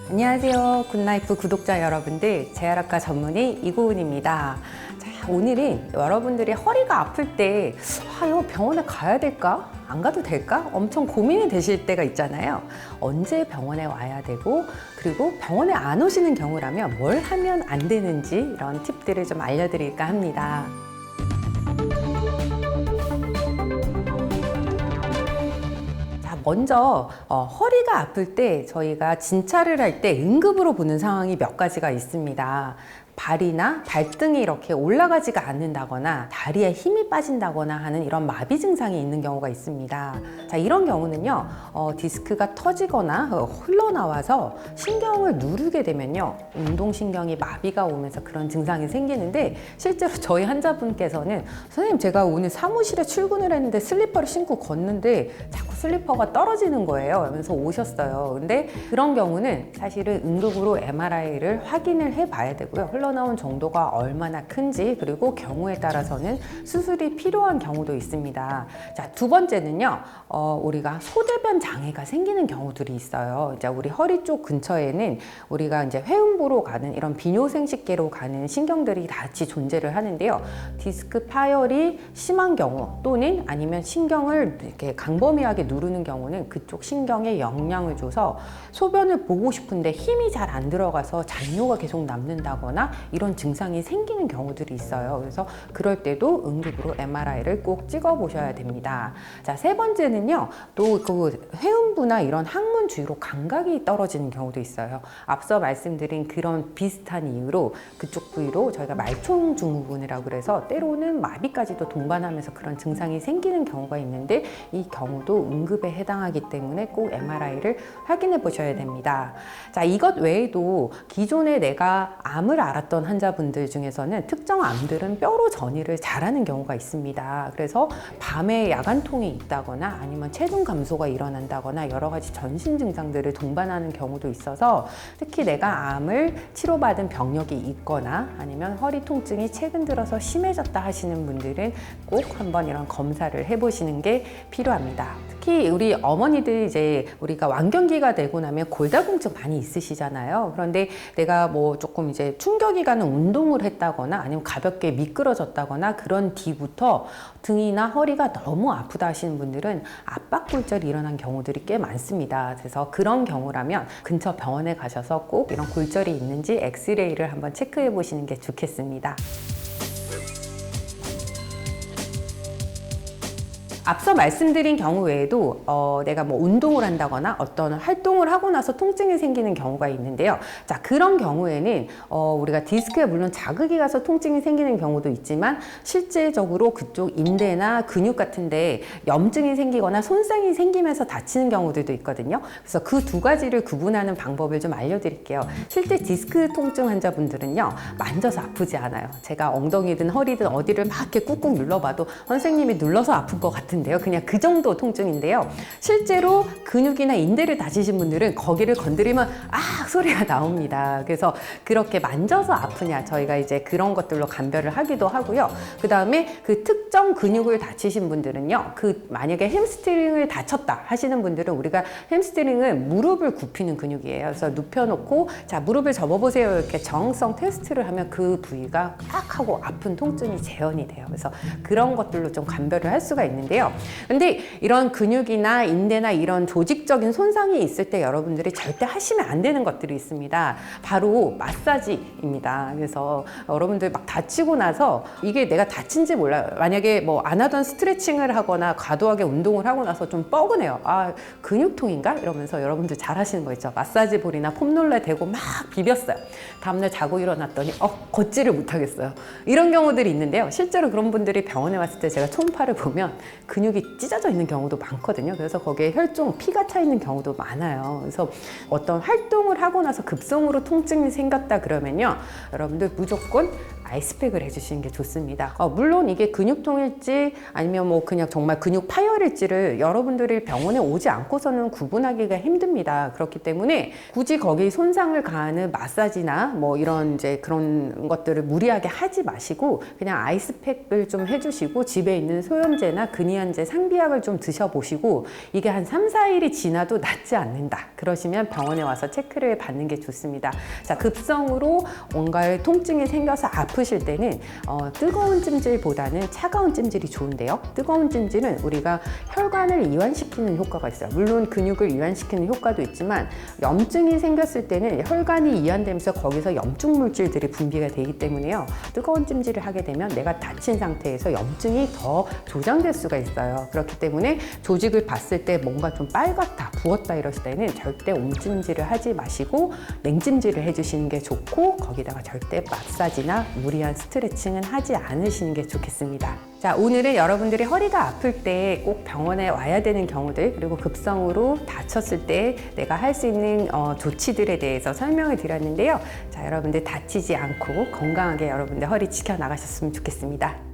안녕하세요. 굿라이프 구독자 여러분들, 재활학과 전문의 이고은입니다. 자, 오늘은 여러분들이 허리가 아플 때 이거 병원에 가야 될까? 안 가도 될까? 엄청 고민이 되실 때가 있잖아요. 언제 병원에 와야 되고, 그리고 병원에 안 오시는 경우라면 뭘 하면 안 되는지 이런 팁들을 좀 알려드릴까 합니다. 먼저 허리가 아플 때 저희가 진찰을 할 때 응급으로 보는 상황이 몇 가지가 있습니다. 발이나 발등이 이렇게 올라가지가 않는다거나 다리에 힘이 빠진다거나 하는 이런 마비 증상이 있는 경우가 있습니다. 자, 이런 경우는요, 디스크가 터지거나 흘러나와서 신경을 누르게 되면요, 운동신경이 마비가 오면서 그런 증상이 생기는데, 실제로 저희 환자분께서는 선생님, 제가 오늘 사무실에 출근을 했는데 슬리퍼를 신고 걷는데 자꾸 슬리퍼가 떨어지는 거예요. 하면서 오셨어요. 근데 그런 경우는 사실은 응급으로 MRI를 확인을 해봐야 되고요. 흘러나온 정도가 얼마나 큰지, 그리고 경우에 따라서는 수술이 필요한 경우도 있습니다. 자, 두 번째는요, 우리가 소대변 장애가 생기는 경우들이 있어요. 이제 우리 허리 쪽 근처에는 우리가 이제 회음부로 가는 이런 비뇨생식계로 가는 신경들이 같이 존재를 하는데요. 디스크 파열이 심한 경우 또는 아니면 신경을 이렇게 강범위하게 누르는 경우는 그쪽 신경에 영향을 줘서 소변을 보고 싶은데 힘이 잘 안 들어가서 잔뇨가 계속 남는다거나 이런 증상이 생기는 경우들이 있어요. 그래서 그럴 때도 응급으로 MRI를 꼭 찍어 보셔야 됩니다. 자, 세 번째는요, 또 그 회음부나 이런 항문 주위로 감각이 떨어지는 경우도 있어요. 앞서 말씀드린 그런 비슷한 이유로 그쪽 부위로 저희가 말총 증후군이라고 그래서 때로는 마비까지도 동반하면서 그런 증상이 생기는 경우가 있는데, 이 경우도 응급에 해당하기 때문에 꼭 MRI를 확인해 보셔야 됩니다. 자, 이것 외에도 기존에 내가 암을 앓았던 환자분들 중에서는 특정 암들은 뼈로 전이를 잘하는 경우가 있습니다. 그래서 밤에 야간통이 있다거나 아니면 체중 감소가 일어난다거나 여러 가지 전신 증상들을 동반하는 경우도 있어서, 특히 내가 암을 치료받은 병력이 있거나 아니면 허리 통증이 최근 들어서 심해졌다 하시는 분들은 꼭 한번 이런 검사를 해보시는 게 필요합니다. 특히 우리 어머니들, 이제 우리가 완경기가 되고 나면 골다공증 많이 있으시잖아요. 그런데 내가 뭐 조금 이제 충격이 가는 운동을 했다거나 아니면 가볍게 미끄러졌다거나 그런 뒤부터 등이나 허리가 너무 아프다 하시는 분들은 압박골절이 일어난 경우들이 꽤 많습니다. 그래서 그런 경우라면 근처 병원에 가셔서 꼭 이런 골절이 있는지 엑스레이를 한번 체크해 보시는 게 좋겠습니다. 앞서 말씀드린 경우 외에도 내가 뭐 운동을 한다거나 어떤 활동을 하고 나서 통증이 생기는 경우가 있는데요. 자, 그런 경우에는 우리가 디스크에 물론 자극이 가서 통증이 생기는 경우도 있지만, 실제적으로 그쪽 인대나 근육 같은데 염증이 생기거나 손상이 생기면서 다치는 경우들도 있거든요. 그래서 그 두 가지를 구분하는 방법을 좀 알려드릴게요. 실제 디스크 통증 환자분들은요, 만져서 아프지 않아요. 제가 엉덩이든 허리든 어디를 막 이렇게 꾹꾹 눌러봐도 선생님이 눌러서 아픈 것 같은데요. 그냥 그 정도 통증인데요. 실제로 근육이나 인대를 다치신 분들은 거기를 건드리면 소리가 나옵니다. 그래서 그렇게 만져서 아프냐, 저희가 이제 그런 것들로 감별을 하기도 하고요. 그 다음에 그 특정 근육을 다치신 분들은요, 만약에 햄스트링을 다쳤다 하시는 분들은 우리가 햄스트링은 무릎을 굽히는 근육이에요. 그래서 눕혀놓고 자, 무릎을 접어보세요, 이렇게 정성 테스트를 하면 그 부위가 꽉 하고 아픈 통증이 재현이 돼요. 그래서 그런 것들로 좀 감별을 할 수가 있는데요. 근데 이런 근육이나 인대나 이런 조직적인 손상이 있을 때 여러분들이 절대 하시면 안 되는 것들이 있습니다. 바로 마사지입니다. 그래서 여러분들 막 다치고 나서 이게 내가 다친지 몰라요. 만약에 뭐 안 하던 스트레칭을 하거나 과도하게 운동을 하고 나서 좀 뻐근해요. 근육통인가? 이러면서 여러분들 잘 하시는 거 있죠. 마사지 볼이나 폼롤러 대고 막 비볐어요. 다음날 자고 일어났더니 걷지를 못하겠어요. 이런 경우들이 있는데요. 실제로 그런 분들이 병원에 왔을 때 제가 초음파를 보면 근육이 찢어져 있는 경우도 많거든요. 그래서 거기에 혈종, 피가 차 있는 경우도 많아요. 그래서 어떤 활동을 하고 나서 급성으로 통증이 생겼다 그러면요, 여러분들 무조건 아이스팩을 해주시는 게 좋습니다. 물론 이게 근육통일지 아니면 뭐 그냥 정말 근육 파열일지를 여러분들이 병원에 오지 않고서는 구분하기가 힘듭니다. 그렇기 때문에 굳이 거기 손상을 가하는 마사지나 뭐 이런 이제 그런 것들을 무리하게 하지 마시고 그냥 아이스팩을 좀 해주시고 집에 있는 소염제나 근이한제, 상비약을 좀 드셔보시고 이게 한 3, 4일이 지나도 낫지 않는다. 그러시면 병원에 와서 체크를 받는 게 좋습니다. 자, 급성으로 뭔가 통증이 생겨서 아프실 때는 뜨거운 찜질보다는 차가운 찜질이 좋은데요. 뜨거운 찜질은 우리가 혈관을 이완시키는 효과가 있어요. 물론 근육을 이완시키는 효과도 있지만 염증이 생겼을 때는 혈관이 이완되면서 거기서 염증 물질들이 분비가 되기 때문에요. 뜨거운 찜질을 하게 되면 내가 다친 상태에서 염증이 더 조장될 수가 있어요. 그렇기 때문에 조직을 봤을 때 뭔가 좀 빨갛다, 부었다 이러실 때는 절대 온찜질을 하지 마시고 냉찜질을 해주시는 게 좋고 거기다가 절대 마사지나 무리한 스트레칭은 하지 않으시는 게 좋겠습니다. 자, 오늘은 여러분들이 허리가 아플 때 꼭 병원에 와야 되는 경우들 그리고 급성으로 다쳤을 때 내가 할 수 있는 조치들에 대해서 설명을 드렸는데요. 자, 여러분들 다치지 않고 건강하게 여러분들 허리 지켜나가셨으면 좋겠습니다.